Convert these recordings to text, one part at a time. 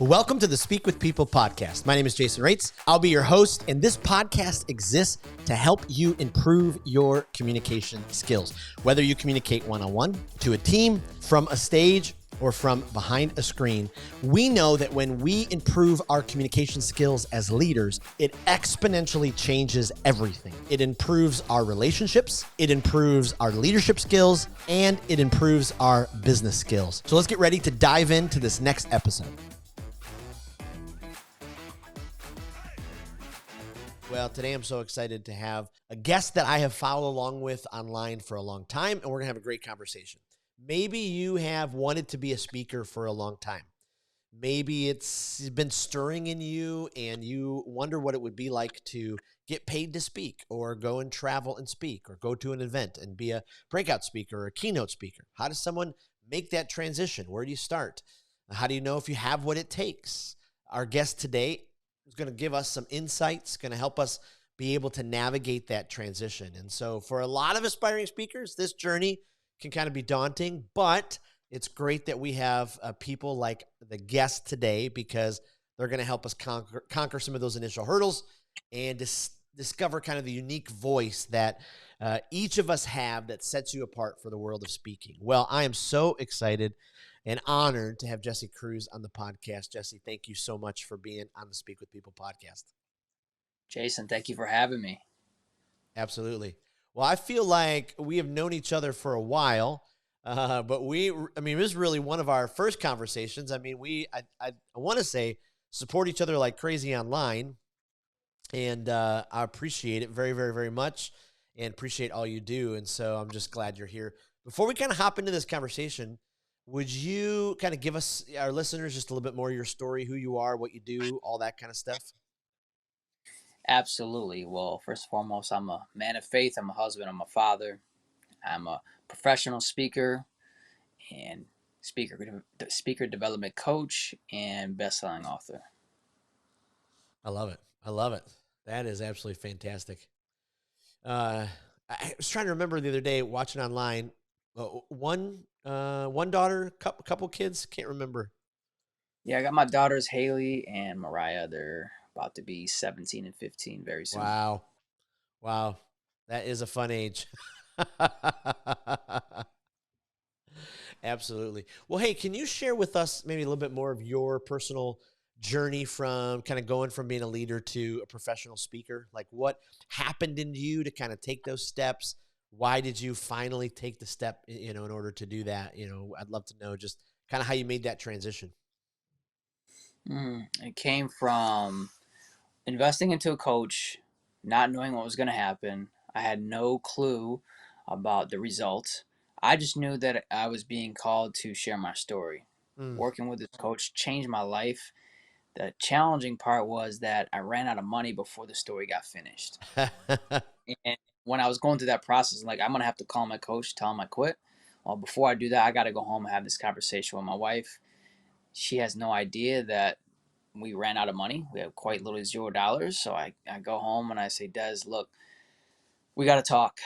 Welcome to the Speak with People podcast. My name is Jason Raitz. I'll be your host, and this podcast exists to help you improve your communication skills. Whether you communicate one-on-one, to a team, from a stage, or from behind a screen, we know that when we improve our communication skills as leaders, it exponentially changes everything. It improves our relationships, it improves our leadership skills, and it improves our business skills. So let's get ready to dive into this next episode. Well, today I'm so excited to have a guest that I have followed along with online for a long time, and we're going to have a great conversation. Maybe you have wanted to be a speaker for a long time. Maybe it's been stirring in you and you wonder what it would be like to get paid to speak or go and travel and speak or go to an event and be a breakout speaker or a keynote speaker. How does someone make that transition? Where do you start? How do you know if you have what it takes? Our guest today is going to give us some insights, going to help us be able to navigate that transition. And so for a lot of aspiring speakers, this journey can kind of be daunting, but it's great that we have people like the guest today because they're going to help us conquer some of those initial hurdles and discover kind of the unique voice that each of us have that sets you apart for the world of speaking. Well, I am so excited and honored to have Jesse Cruz on the podcast. Jesse, thank you so much for being on the Speak with People podcast. Jason, thank you for having me. Absolutely. Well, I feel like we have known each other for a while, but this is really one of our first conversations. I want to say support each other like crazy online, and I appreciate it very, very, very much and appreciate all you do. And so I'm just glad you're here. Before we kind of hop into this conversation, would you kind of give us, our listeners, just a little bit more of your story, who you are, what you do, all that kind of stuff? Absolutely. Well, first and foremost, I'm a man of faith. I'm a husband. I'm a father. I'm a professional speaker and speaker development coach and best-selling author. I love it. I love it. That is absolutely fantastic. I was trying to remember the other day watching online. One daughter, couple kids, can't remember. Yeah, I got my daughters Haley and Mariah. They're about to be 17 and 15 very soon. Wow, that is a fun age. Absolutely. Well, hey, can you share with us maybe a little bit more of your personal journey from kind of going from being a leader to a professional speaker? Like what happened in you to kind of take those steps? Why did you finally take the step, in order to do that? I'd love to know just kind of how you made that transition. It came from investing into a coach, not knowing what was going to happen. I had no clue about the results. I just knew that I was being called to share my story. Working with this coach changed my life. The challenging part was that I ran out of money before the story got finished. And when I was going through that process, I'm going to have to call my coach, tell him I quit. Well, before I do that, I got to go home and have this conversation with my wife. She has no idea that we ran out of money. We have quite little $0. So I go home and I say, Des, look, we got to talk.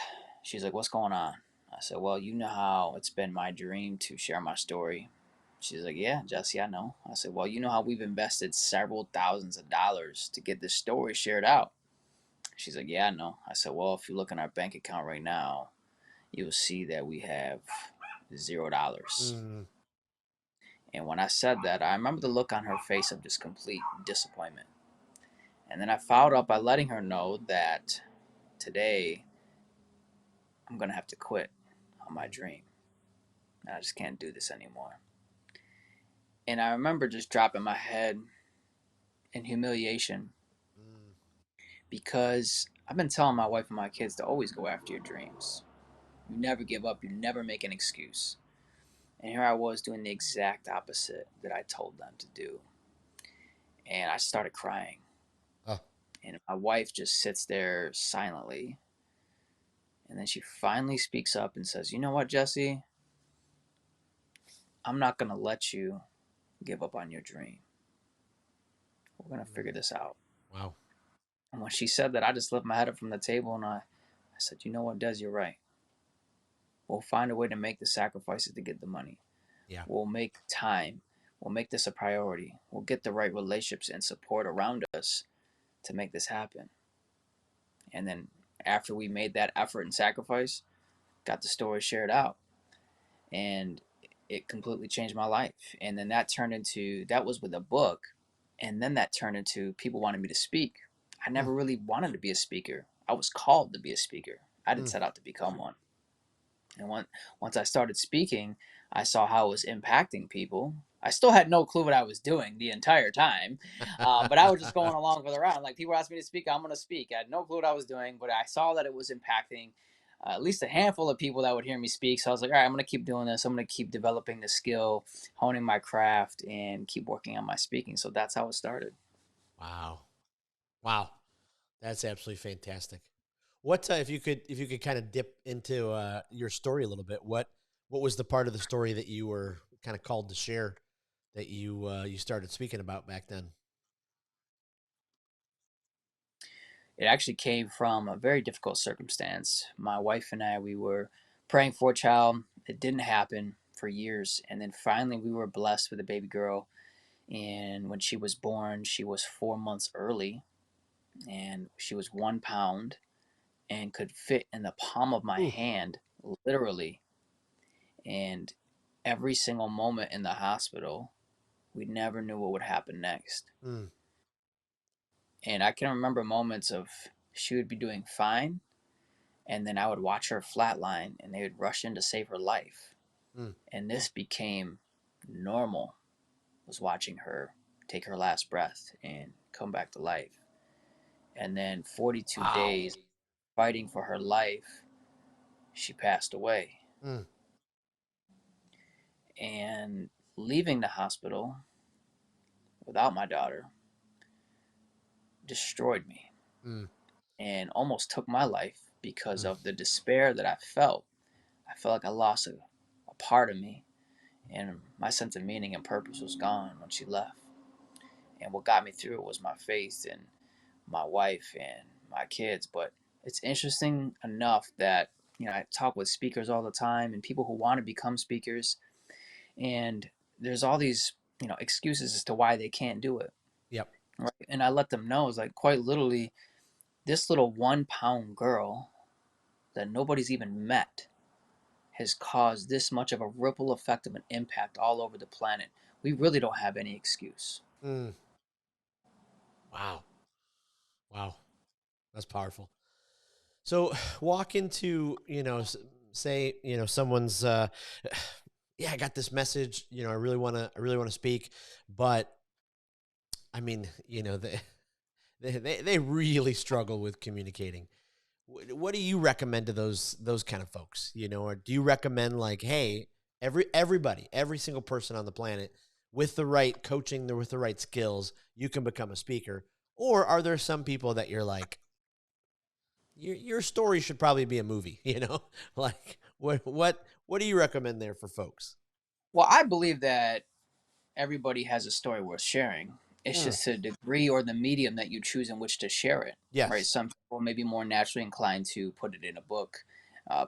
She's like, what's going on? I said, well, you know how it's been my dream to share my story. She's like, yeah, Jesse, I know. I said, well, you know how we've invested several thousands of dollars to get this story shared out. She's like, yeah, I know. I said, well, if you look in our bank account right now, you'll see that we have $0. And when I said that, I remember the look on her face of just complete disappointment. And then I followed up by letting her know that today I'm going to have to quit on my dream. I just can't do this anymore. And I remember just dropping my head in humiliation because I've been telling my wife and my kids to always go after your dreams. You never give up. You never make an excuse. And here I was doing the exact opposite that I told them to do. And I started crying. Oh. And my wife just sits there silently. And then she finally speaks up and says, you know what, Jesse? I'm not going to let you give up on your dream. We're going to figure this out. Wow. And when she said that, I just lifted my head up from the table and I said, you know what, Des, you're right. We'll find a way to make the sacrifices to get the money. Yeah. We'll make time. We'll make this a priority. We'll get the right relationships and support around us to make this happen. And then after we made that effort and sacrifice, got the story shared out, and it completely changed my life. And then that was with a book, and then that turned into people wanting me to speak. I Mm, never really wanted to be a speaker. I was called to be a speaker. I didn't mm. set out to become one. And once I started speaking, I saw how it was impacting people. I still had no clue what I was doing the entire time, but I was just going along for the ride. Like, people asked me to speak, I'm going to speak. I had no clue what I was doing, but I saw that it was impacting at least a handful of people that would hear me speak. So I was like, all right, I'm going to keep doing this. I'm going to keep developing the skill, honing my craft, and keep working on my speaking. So that's how it started. Wow. Wow. That's absolutely fantastic. What if you could kind of dip into your story a little bit? What was the part of the story that you were kind of called to share that you started speaking about back then? It actually came from a very difficult circumstance. My wife and I, we were praying for a child. It didn't happen for years. And then finally, we were blessed with a baby girl. And when she was born, she was 4 months early, and she was 1 pound and could fit in the palm of my Ooh. hand, literally. And every single moment in the hospital, we never knew what would happen next. Mm, And I can remember moments of she would be doing fine, and then I would watch her flatline and they would rush in to save her life. mm. And this became normal, was watching her take her last breath and come back to life. And then 42 Wow. days fighting for her life, she passed away. Mm, And leaving the hospital without my daughter destroyed me mm. and almost took my life because Mm. of the despair that I felt. I felt like I lost a part of me, and my sense of meaning and purpose was gone when she left. And what got me through it was my faith and my wife and my kids. But it's interesting enough that, I talk with speakers all the time and people who want to become speakers, and there's all these, excuses as to why they can't do it. Yep. Right? And I let them know, it's like, quite literally, this little 1 pound girl that nobody's even met has caused this much of a ripple effect of an impact all over the planet. We really don't have any excuse. Mm. Wow. Wow. That's powerful. So walk into, say, someone's, yeah, I got this message, I really want to speak, but I mean, they really struggle with communicating. What do you recommend to those kind of folks? Or do you recommend like, hey, every single person on the planet with the right coaching, with the right skills, you can become a speaker? Or are there some people that you're like, your story should probably be a movie, Like what do you recommend there for folks? Well, I believe that everybody has a story worth sharing. It's Mm, just the degree or the medium that you choose in which to share it, right? yes. Some people may be more naturally inclined to put it in a book,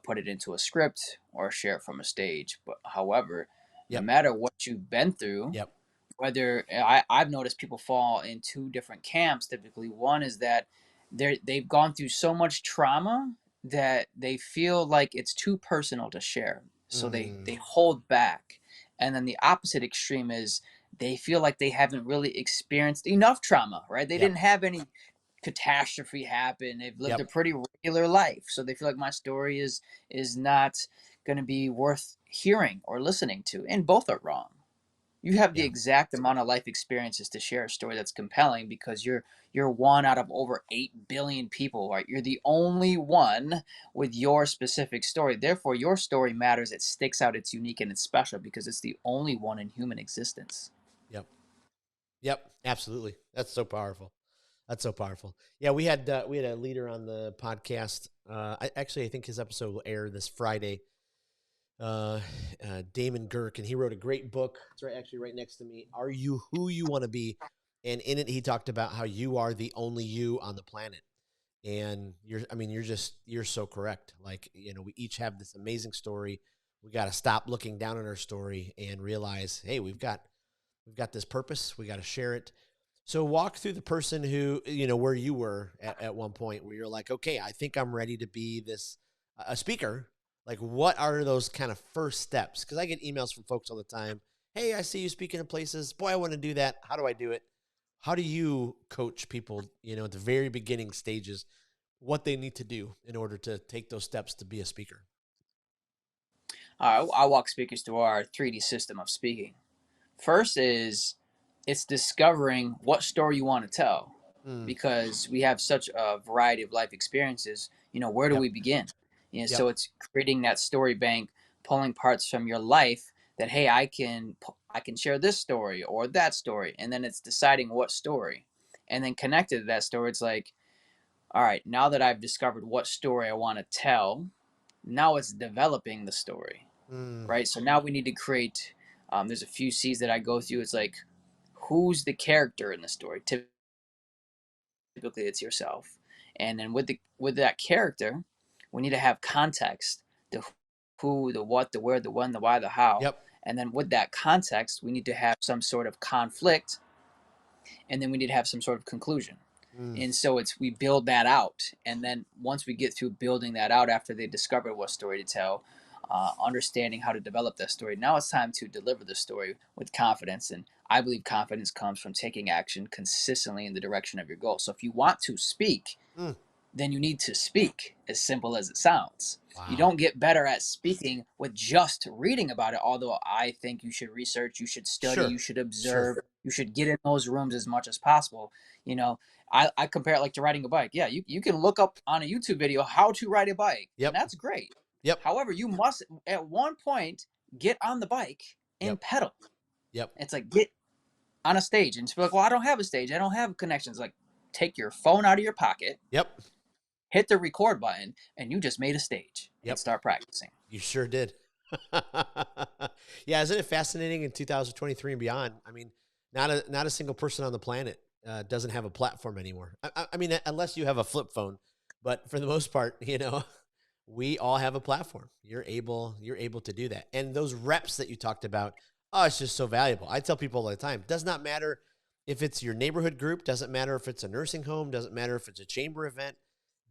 put it into a script, or share it from a stage. But however, no Yep. matter what you've been through, Yep. whether I've noticed people fall in two different camps typically. One is that they've gone through so much trauma that they feel like it's too personal to share. So they Mm, hold back. And then the opposite extreme is they feel like they haven't really experienced enough trauma, right? They yep. didn't have any catastrophe happen. They've lived a Yep. pretty regular life. So they feel like my story is not going to be worth hearing or listening to. And both are wrong. You have the Yeah. exact amount of life experiences to share a story that's compelling because you're one out of over 8 billion people, right? You're the only one with your specific story. Therefore, your story matters. It sticks out, it's unique, and it's special because it's the only one in human existence. Yep. Yep. Absolutely. That's so powerful. That's so powerful. Yeah, we had a leader on the podcast. I think his episode will air this Friday. Uh, Damon Girk, and he wrote a great book. It's right next to me. Are you who you want to be? And in it, he talked about how you are the only you on the planet. And you're so correct. Like, we each have this amazing story. We got to stop looking down at our story and realize, hey, we've got We've got this purpose. We got to share it. So walk through the person who, where you were at one point where you're like, okay, I think I'm ready to be a speaker. Like, what are those kind of first steps? Because I get emails from folks all the time. Hey, I see you speaking in places. Boy, I want to do that. How do I do it? How do you coach people, at the very beginning stages, what they need to do in order to take those steps to be a speaker? I walk speakers through our 3D system of speaking. First is it's discovering what story you want to tell, Mm, because we have such a variety of life experiences. Where do yep. we begin? Yep. So it's creating that story bank, pulling parts from your life that, hey, I can share this story or that story, and then it's deciding what story, and then connected to that story. It's like, all right, now that I've discovered what story I want to tell, now it's developing the story, Mm, right? So now we need to create. There's a few C's that I go through. It's like, who's the character in the story? Typically, it's yourself, and then with that character, we need to have context: the who, the what, the where, the when, the why, the how, yep. and then with that context, we need to have some sort of conflict, and then we need to have some sort of conclusion. Mm, And so we build that out, and then once we get through building that out after they discover what story to tell, understanding how to develop that story, now it's time to deliver the story with confidence. And I believe confidence comes from taking action consistently in the direction of your goal. So if you want to speak, mm. then you need to speak, as simple as it sounds. You Wow. don't get better at speaking with just reading about it, although I think you should research, you should study, Sure. you should Sure. observe, you should get in those rooms as much as possible. You know, I compare it like to riding a bike. Yeah, you can look up on a YouTube video how to ride a bike, and Yep. that's great. Yep. However, you must at one point get on the bike Yep. and pedal. Yep. It's like, get on a stage, and it's like, well, I don't have a stage, I don't have connections. Like, take your phone out of your pocket, Yep. hit the record button, and you just made a stage and Yep. start practicing. You sure did. Yeah, isn't it fascinating in 2023 and beyond? I mean, not a single person on the planet doesn't have a platform anymore. I mean, unless you have a flip phone, but for the most part, we all have a platform. You're able to do that, and those reps that you talked about, oh, it's just so valuable. I tell people all the time, does not matter if it's your neighborhood group, doesn't matter if it's a nursing home, doesn't matter if it's a chamber event.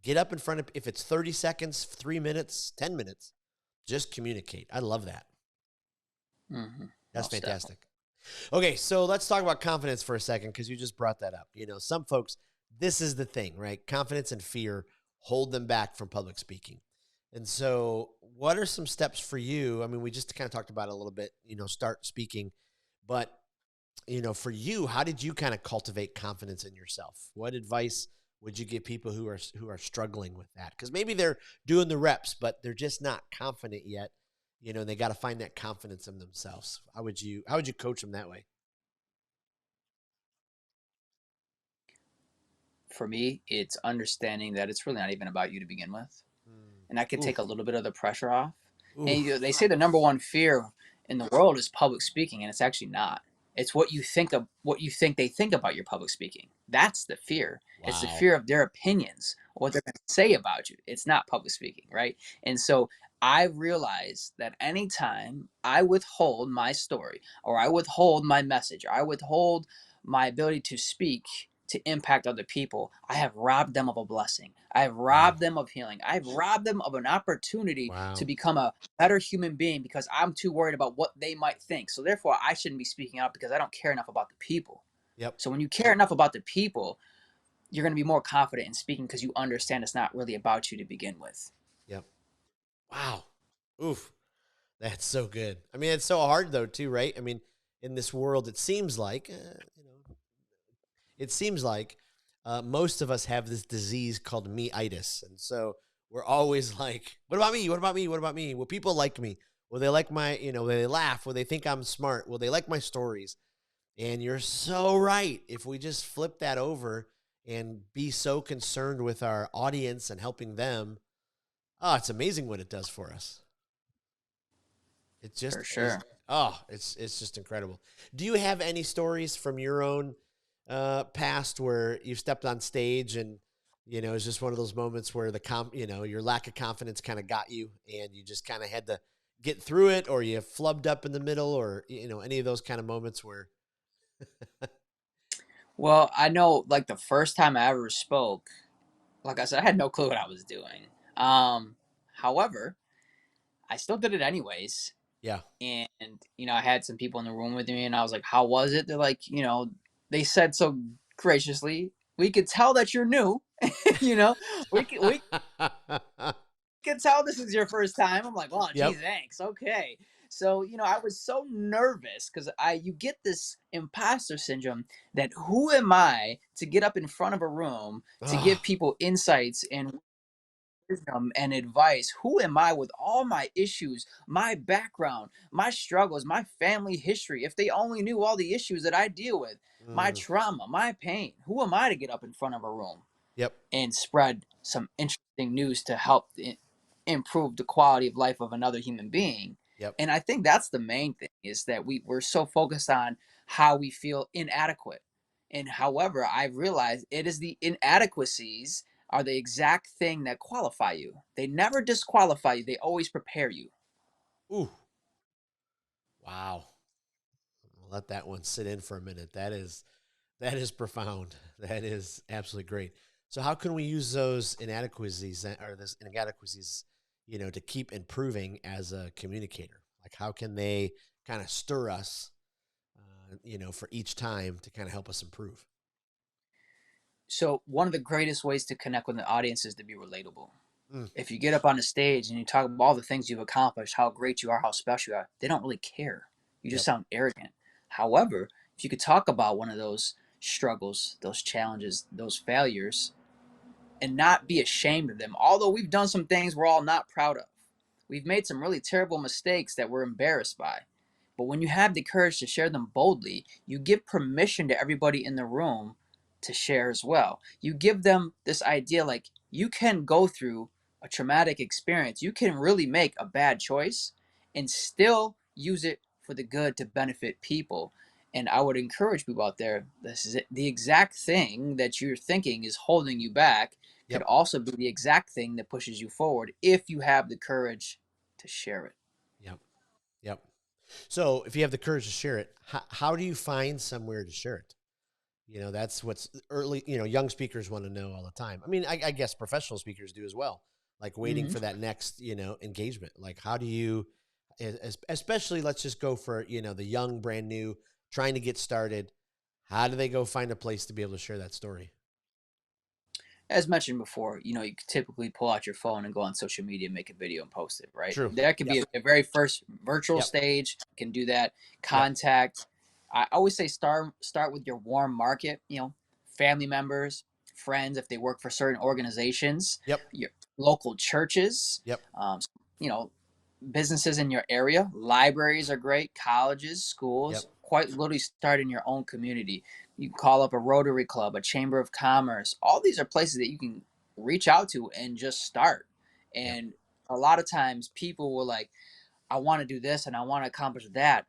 Get up in front of, if it's 30 seconds, 3 minutes, 10 minutes, just communicate. I love that. Mm-hmm. That's Most definitely. fantastic. Okay, so let's talk about confidence for a second because you just brought that up. Some folks, this is the thing, right? Confidence and fear hold them back from public speaking. And so, what are some steps for you? I mean, we just kind of talked about it a little bit, start speaking. But, for you, how did you kind of cultivate confidence in yourself? What advice would you give people who are struggling with that? Because maybe they're doing the reps, but they're just not confident yet. And they got to find that confidence in themselves. How would you coach them that way? For me, it's understanding that it's really not even about you to begin with, and that Mm. could take a Oof. little bit of the pressure off. And Oof. they say the number one fear in the world is public speaking, and it's actually not. It's what you think they think about your public speaking. That's the fear. It's the Wow. fear of their opinions or what they're going to say about you. It's not public speaking, right? And so I realized that anytime I withhold my story, or I withhold my message, or I withhold my ability to speak to impact other people, I have robbed them of a blessing. I have Wow. robbed them of healing. I've robbed them of an opportunity to Wow. become a better human being, because I'm too worried about what they might think. So therefore, I shouldn't be speaking out because I don't care enough about the people. Yep. So when you care enough about the people, you're going to be more confident in speaking because you understand it's not really about you to begin with. Yep. Wow. Oof. That's so good. I mean, it's so hard though, too, right? I mean, in this world, it seems like most of us have this disease called me-itis, and so we're always like, "What about me? What about me? What about me? Will people like me? Will they like will they laugh? Will they think I'm smart? Will they like my stories?" And you're so right. If we just flip that over and be so concerned with our audience and helping them, oh, it's amazing what it does for us. It For just is. sure. Oh, it's just incredible. Do you have any stories from your own past where you stepped on stage and it's just one of those moments where your lack of confidence kind of got you and you just kind of had to get through it, or you flubbed up in the middle, or any of those kind of moments where Well, I know like the first time I ever spoke, like I said, I had no clue what I was doing. However, I still did it anyways. Yeah. And, I had some people in the room with me and I was like, how was it? They're like, they said so graciously, we could tell that you're new. you know, we can tell this is your first time. I'm like, oh, Yep. geez, thanks. Okay. So, I was so nervous because you get this imposter syndrome that who am I to get up in front of a room to Ah, give people insights and wisdom and advice? Who am I with all my issues, my background, my struggles, my family history? If they only knew all the issues that I deal with, my mm, trauma, my pain, who am I to get up in front of a room yep. and spread some interesting news to help improve the quality of life of another human being? Yep. And I think that's the main thing, is that we're so focused on how we feel inadequate. And however, I've realized it is the inadequacies are the exact thing that qualify you. They never disqualify you, they always prepare you. Ooh. Wow. I'll let that one sit in for a minute. That is profound. That is absolutely great. So how can we use those inadequacies or this inadequacies, to keep improving as a communicator? Like how can they kind of stir us, for each time to kind of help us improve? So, one of the greatest ways to connect with the audience is to be relatable. Mm, If you get up on the stage and you talk about all the things you've accomplished, how great you are, how special you are, they don't really care. You just yep. sound arrogant. However, if you could talk about one of those struggles, those challenges, those failures, and not be ashamed of them. Although we've done some things we're all not proud of. We've made some really terrible mistakes that we're embarrassed by. But when you have the courage to share them boldly, you give permission to everybody in the room to share as well. You give them this idea like you can go through a traumatic experience, you can really make a bad choice and still use it for the good to benefit people. And I would encourage people out there, this is it. The exact thing that you're thinking is holding you back could Yep. also be the exact thing that pushes you forward if you have the courage to share it. Yep. Yep. So if you have the courage to share it, how do you find somewhere to share it? That's what's early, young speakers want to know all the time. I mean, I guess professional speakers do as well, like waiting Hmm. for that next, engagement. Like, how do you, especially let's just go for, the young, brand new, trying to get started. How do they go find a place to be able to share that story? As mentioned before, you could typically pull out your phone and go on social media, make a video, and post it. Right, True. that could Yep. be a very first virtual Yep. stage. You can do that. Yep. Contact. I always say start with your warm market. Family members, friends, if they work for certain organizations, Yep. your local churches. Yep. You know, businesses in your area. Libraries are great, colleges, Yep. schools. Quite literally start in your own community. You can call up a Rotary Club, a Chamber of Commerce. All these are places that you can reach out to and just start. Yep. And a lot of times people will like, I want to do this and I want to accomplish that,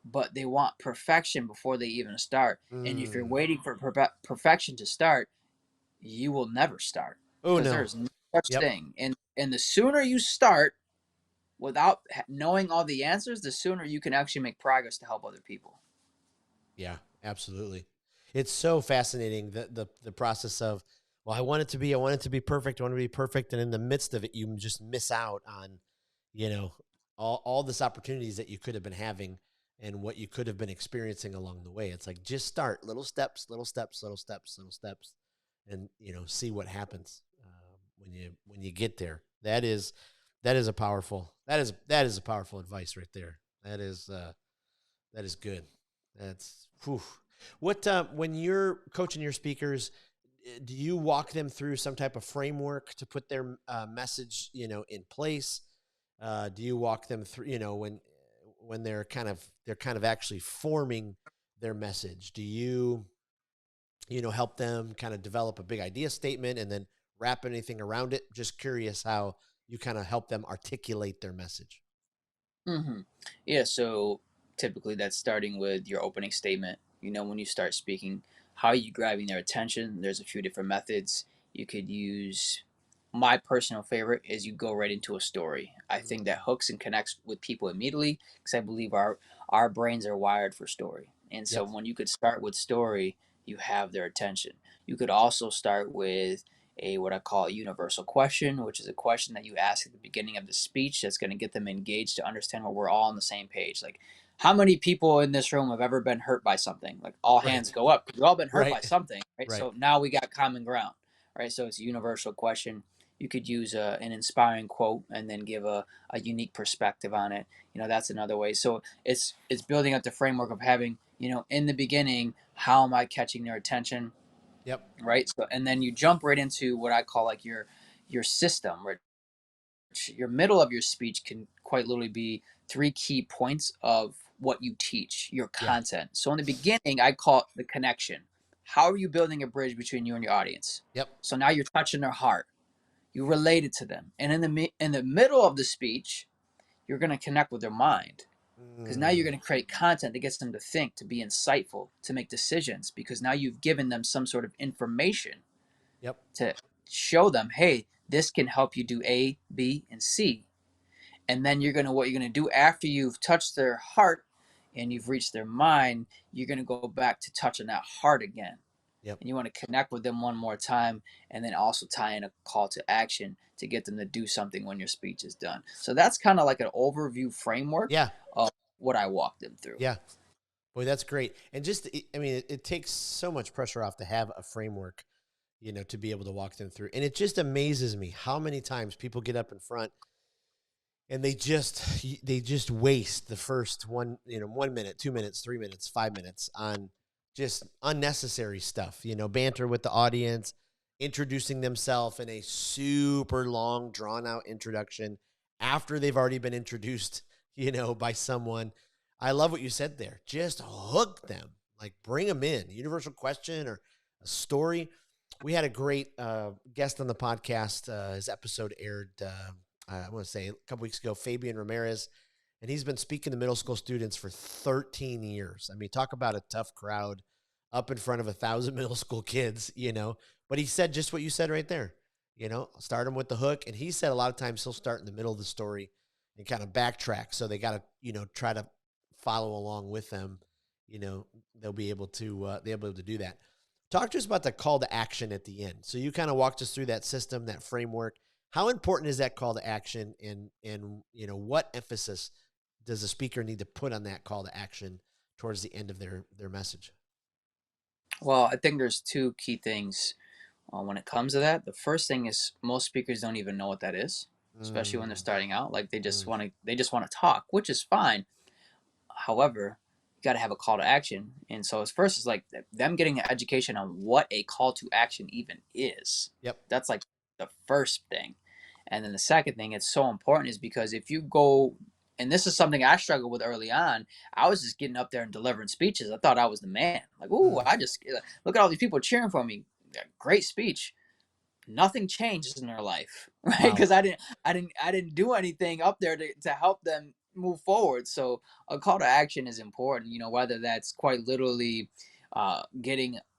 but they want perfection before they even start. And if you're Mm. waiting for perfection to start, you will never start Oh because no. there's no such Yep. thing. And the sooner you start, without knowing all the answers, the sooner you can actually make progress to help other people. Yeah, absolutely. It's so fascinating the process of, well, I want it to be perfect, I want it to be perfect, and in the midst of it, you just miss out on, you know, all this opportunities that you could have been having and what you could have been experiencing along the way. It's like just start little steps, little steps, little steps, little steps, and see what happens when you get there. That is a powerful advice right there. That is good. That's whew. What when you're coaching your speakers, do you walk them through some type of framework to put their message, in place? Do you walk them through, when they're kind of actually forming their message? Do you, help them kind of develop a big idea statement and then wrap anything around it? Just curious how you kind of help them articulate their message. Hmm. Yeah, so typically that's starting with your opening statement. When you start speaking, how are you grabbing their attention? There's a few different methods. You could use, my personal favorite is you go right into a story. I think that Mm, hooks and connects with people immediately because I believe our brains are wired for story. And so Yep. when you could start with story, you have their attention. You could also start with a what I call a universal question, which is a question that you ask at the beginning of the speech that's going to get them engaged to understand where we're all on the same page. Like, how many people in this room have ever been hurt by something? Like, all hands Right. go up. We've all been hurt by Right. something, right? Right. So now we got common ground, right? So it's a universal question. You could use an inspiring quote and then give a unique perspective on it. That's another way. So it's building up the framework of having, in the beginning, how am I catching their attention, Yep. right? So and then you jump right into what I call like your system, right? Your middle of your speech can quite literally be three key points of what you teach, your Yeah. content. So in the beginning, I call it the connection. How are you building a bridge between you and your audience? Yep. So now you're touching their heart. You related to them, and in the middle of the speech, you're going to connect with their mind, because now you're Mm. going to create content that gets them to think, to be insightful, to make decisions, because now you've given them some sort of information Yep. to show them, hey, this can help you do A, B, and C. And then what you're going to do after you've touched their heart and you've reached their mind, you're going to go back to touching that heart again. Yep. And you want to connect with them one more time, and then also tie in a call to action to get them to do something when your speech is done. So that's kind of like an overview framework Yeah. of what I walk them through. Yeah. Boy, that's great. And just, I mean, it takes so much pressure off to have a framework, to be able to walk them through. And it just amazes me how many times people get up in front and they just waste the first 1 minute, 2 minutes, 3 minutes, 5 minutes on just unnecessary stuff, banter with the audience, introducing themselves in a super long, drawn out introduction after they've already been introduced, by someone. I love what you said there. Just hook them, like bring them in. Universal question or a story. We had a great guest on the podcast. His episode aired, I want to say a couple weeks ago, Fabian Ramirez, and he's been speaking to middle school students for 13 years. I mean, talk about a tough crowd up in front of 1,000 middle school kids, But he said just what you said right there, start them with the hook. And he said a lot of times he'll start in the middle of the story and kind of backtrack. So they got to, try to follow along with them. They'll be able to do that. Talk to us about the call to action at the end. So you kind of walked us through that system, that framework. How important is that call to action, and what emphasis does the speaker need to put on that call to action towards the end of their message? Well, I think there's two key things when it comes to that. The first thing is most speakers don't even know what that is, especially when they're Mm, starting out. Like mm, they just want to talk, which is fine. However, you got to have a call to action. And so, as first, it's like them getting an education on what a call to action even is. yep. That's like the first thing. And then the second thing, it's so important, is because if you go, and this is something I struggled with early on, I was just getting up there and delivering speeches. I thought I was the man. Like, ooh, Mm, I just look at all these people cheering for me. Great speech. Nothing changes in their life, right? wow. Because I didn't do anything up there to help them move forward. So a call to action is important, whether that's quite literally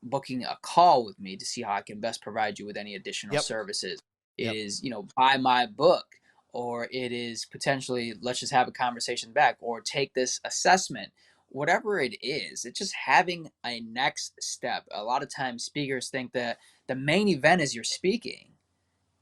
booking a call with me to see how I can best provide you with any additional Yep. services. It Yep. is, buy my book, or it is potentially, let's just have a conversation back, or take this assessment. Whatever it is, it's just having a next step. A lot of times speakers think that the main event is your speaking,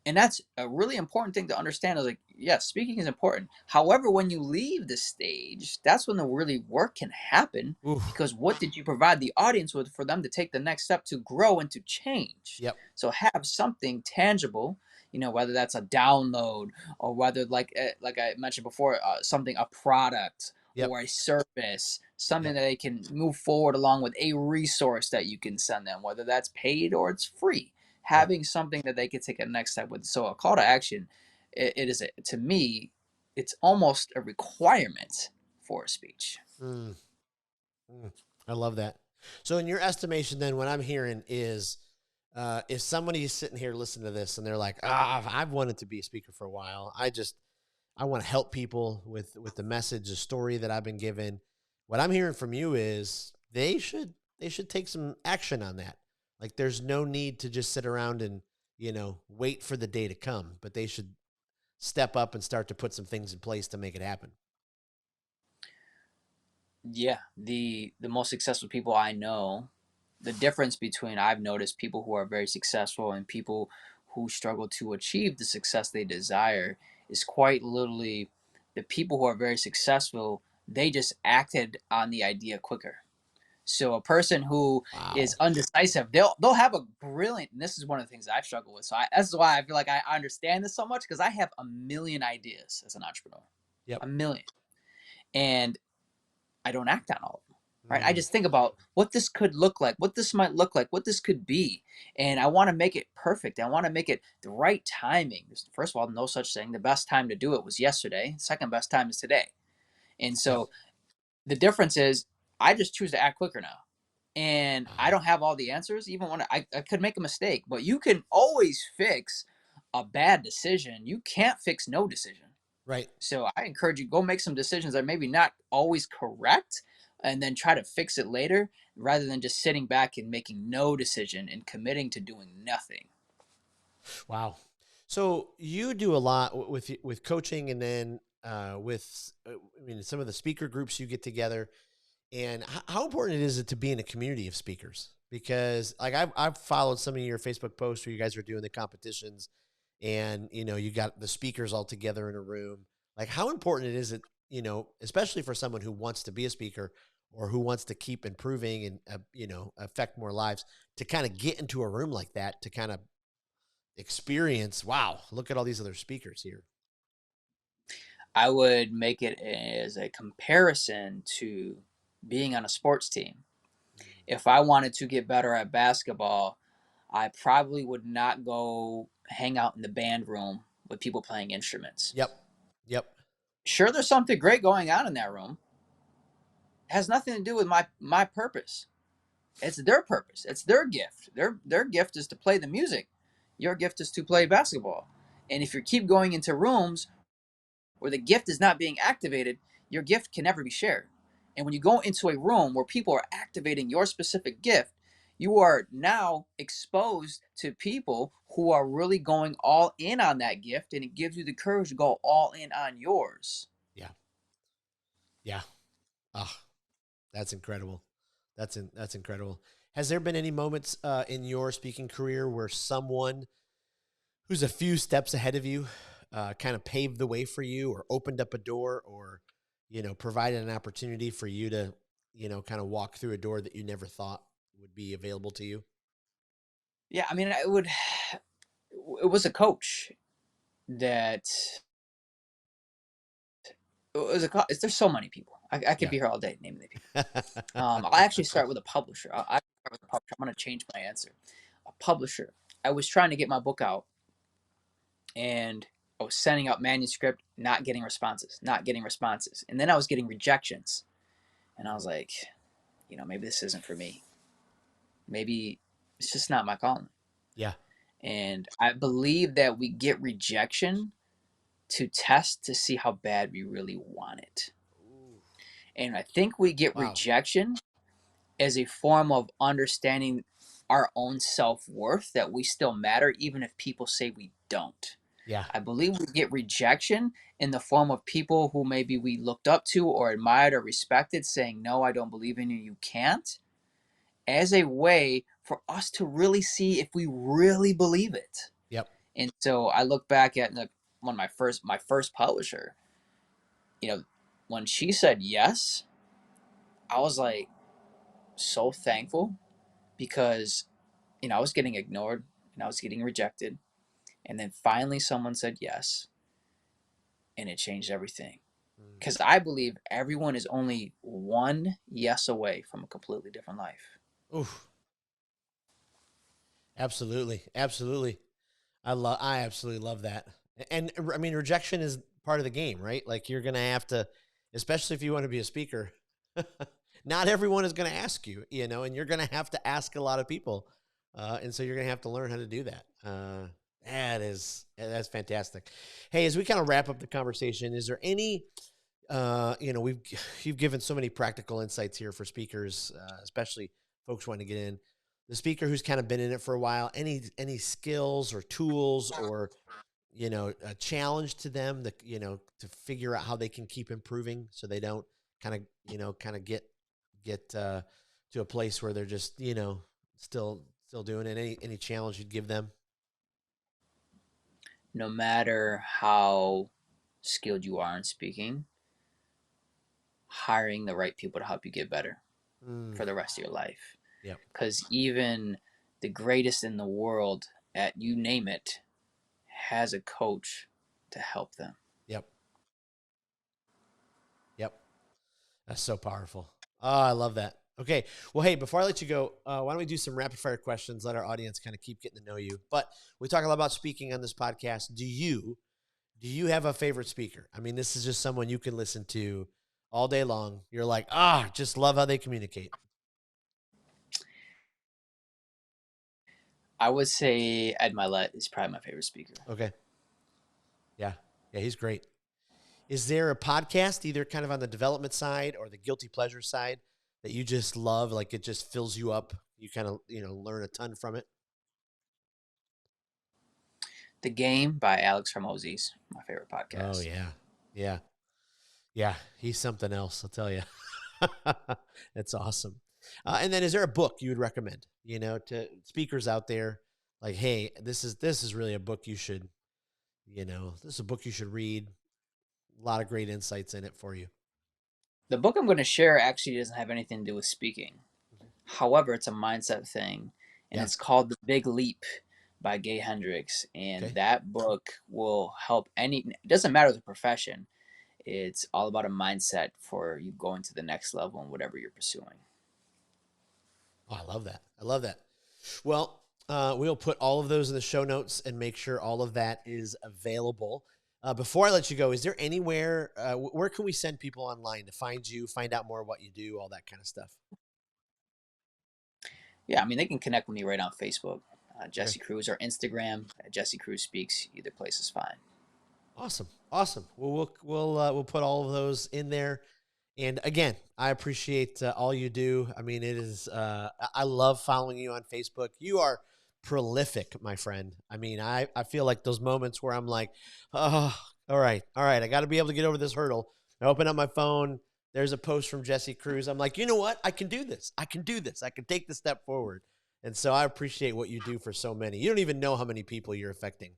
and that's a really important thing to understand. Is like, yes, speaking is important. However, when you leave the stage, that's when the really work can happen, Oof. because what did you provide the audience with for them to take the next step to grow and to change? Yep. So have something tangible, whether that's a download, or whether like I mentioned before, something, a product Yep. or a service, something Yep. that they can move forward along with, a resource that you can send them, whether that's paid or it's free. Yep. Having something that they can take a next step with. So a call to action, it is to me, it's almost a requirement for a speech. Mm, mm. I love that. So in your estimation, then, what I'm hearing is, if somebody is sitting here listening to this and they're like, I've wanted to be a speaker for a while. I want to help people with the message, the story that I've been given. What I'm hearing from you is they should take some action on that. Like, there's no need to just sit around and, wait for the day to come, but they should step up and start to put some things in place to make it happen. Yeah, the most successful people I know, the difference between I've noticed people who are very successful and people who struggle to achieve the success they desire is quite literally the people who are very successful, they just acted on the idea quicker. So a person who is Wow. undecisive, they'll have a brilliant. And this is one of the things I struggle with. So that's why I feel like I understand this so much because I have a million ideas as an entrepreneur, Yep. a million, and I don't act on all of them. Right? I Mm, just think about what this could look like, what this might look like, what this could be, and I want to make it perfect. I want to make it the right timing. First of all, no such thing. The best time to do it was yesterday. Second best time is today. And yep. so the difference is I just choose to act quicker now. And I Wow. don't have all the answers, even when I could make a mistake, but you can always fix a bad decision. You can't fix no decision. Right. So I encourage you go make some decisions that are maybe not always correct and then try to fix it later rather than just sitting back and making no decision and committing to doing nothing. Wow. So you do a lot with coaching, and then with I mean, some of the speaker groups you get together. And how important is it to be in a community of speakers? Because like I've followed some of your Facebook posts where you guys are doing the competitions, and you got the speakers all together in a room. Like how important is it, especially for someone who wants to be a speaker or who wants to keep improving and affect more lives, to kind of get into a room like that to kind of experience. Wow, look at all these other speakers here. I would make it as a comparison to being on a sports team. Mm. If I wanted to get better at basketball, I probably would not go hang out in the band room with people playing instruments. Yep. Yep. Sure, there's something great going on in that room. It has nothing to do with my purpose. It's their purpose. It's their gift. Their gift is to play the music. Your gift is to play basketball. And if you keep going into rooms where the gift is not being activated, your gift can never be shared. And when you go into a room where people are activating your specific gift, you are now exposed to people who are really going all in on that gift, and it gives you the courage to go all in on yours. Yeah. Yeah. Ah, that's incredible. That's incredible. Has there been any moments in your speaking career where someone who's a few steps ahead of you kind of paved the way for you, or opened up a door, or provided an opportunity for you to kind of walk through a door that you never thought would be available to you? Yeah, I mean, it would. It was a coach that it was a. There's so many people. I could Yeah. be here all day naming the people. I'll actually start with a publisher. I start with a publisher. I'm going to change my answer. A publisher. I was trying to get my book out, and I was sending out manuscript, not getting responses, not getting responses, and then I was getting rejections, and I was like, maybe this isn't for me. Maybe it's just not my calling. Yeah. And I believe that we get rejection to test to see how bad we really want it. Ooh, And I think we get wow. rejection as a form of understanding our own self worth, that we still matter, even if people say we don't. Yeah. I believe we get rejection in the form of people who maybe we looked up to or admired or respected saying, no, I don't believe in you, you can't, as a way for us to really see if we really believe it. Yep. And so I look back at one of my first publisher, you know, when she said yes, I was like so thankful because I was getting ignored and I was getting rejected. And then finally someone said yes, and it changed everything. Mm. Because I believe everyone is only one yes away from a completely different life. Oof. Absolutely. Absolutely. I absolutely love that. And I mean, rejection is part of the game, right? Like you're going to have to, especially if you want to be a speaker, not everyone is going to ask you, and you're going to have to ask a lot of people. And so you're going to have to learn how to do that. That's fantastic. Hey, as we kind of wrap up the conversation, is there any, you've given so many practical insights here for speakers, especially folks wanting to get in. The speaker who's kind of been in it for a while, any skills or tools, or a challenge to them that to figure out how they can keep improving so they don't kind of get to a place where they're just, still doing it? Any challenge you'd give them? No matter how skilled you are in speaking, hiring the right people to help you get better for the rest of your life. Yep. Because even the greatest in the world at you name it has a coach to help them. Yep. That's so powerful. Oh, I love that. Okay. Well, hey, before I let you go, why don't we do some rapid fire questions? Let our audience kind of keep getting to know you. But we talk a lot about speaking on this podcast. Do you have a favorite speaker? I mean, this is just someone you can listen to all day long. You're like, just love how they communicate. I would say Ed Milet is probably my favorite speaker. Okay. Yeah, he's great. Is there a podcast, either kind of on the development side or the guilty pleasure side, that you just love? Like it just fills you up. You kind of, learn a ton from it. The Game by Alex Hormozy is my favorite podcast. Oh yeah. He's something else, I'll tell you. That's awesome. And then, is there a book you would recommend? To speakers out there, like, hey, this is really a book you should, this is a book you should read. A lot of great insights in it for you. The book I'm going to share actually doesn't have anything to do with speaking. However, it's a mindset thing, and it's called The Big Leap by Gay Hendricks. And that book will help it doesn't matter the profession. It's all about a mindset for you going to the next level in whatever you're pursuing. Oh, I love that. Well, we'll put all of those in the show notes and make sure all of that is available. Before I let you go, is there anywhere, where can we send people online to find you, find out more what you do, all that kind of stuff? Yeah, I mean, they can connect with me right on Facebook, Jesse Cruz, or Instagram, Jesse Cruz Speaks. Either place is fine. Awesome. Well, we'll put all of those in there. And again, I appreciate all you do. I mean, it is, I love following you on Facebook. You are prolific, my friend. I mean, I feel like those moments where I'm like, oh, all right. I got to be able to get over this hurdle. I open up my phone. There's a post from Jesse Cruz. I'm like, you know what? I can do this. I can take the step forward. And so I appreciate what you do for so many. You don't even know how many people you're affecting.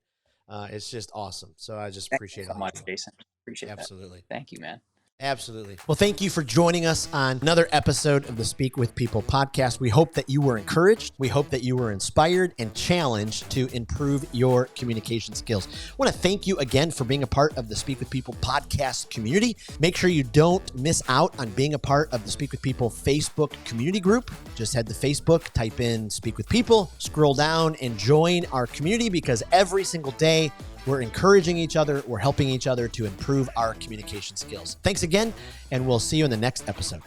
It's just awesome. So I just appreciate it. Thank you so much, Jason. Appreciate that. Absolutely. Thank you, man. Absolutely. Well, thank you for joining us on another episode of the Speak with People podcast. We hope that you were encouraged. We hope that you were inspired and challenged to improve your communication skills. I want to thank you again for being a part of the Speak with People podcast community. Make sure you don't miss out on being a part of the Speak with People Facebook community group. Just head to Facebook, type in Speak with People, scroll down and join our community, because every single day we're encouraging each other. We're helping each other to improve our communication skills. Thanks again, and we'll see you in the next episode.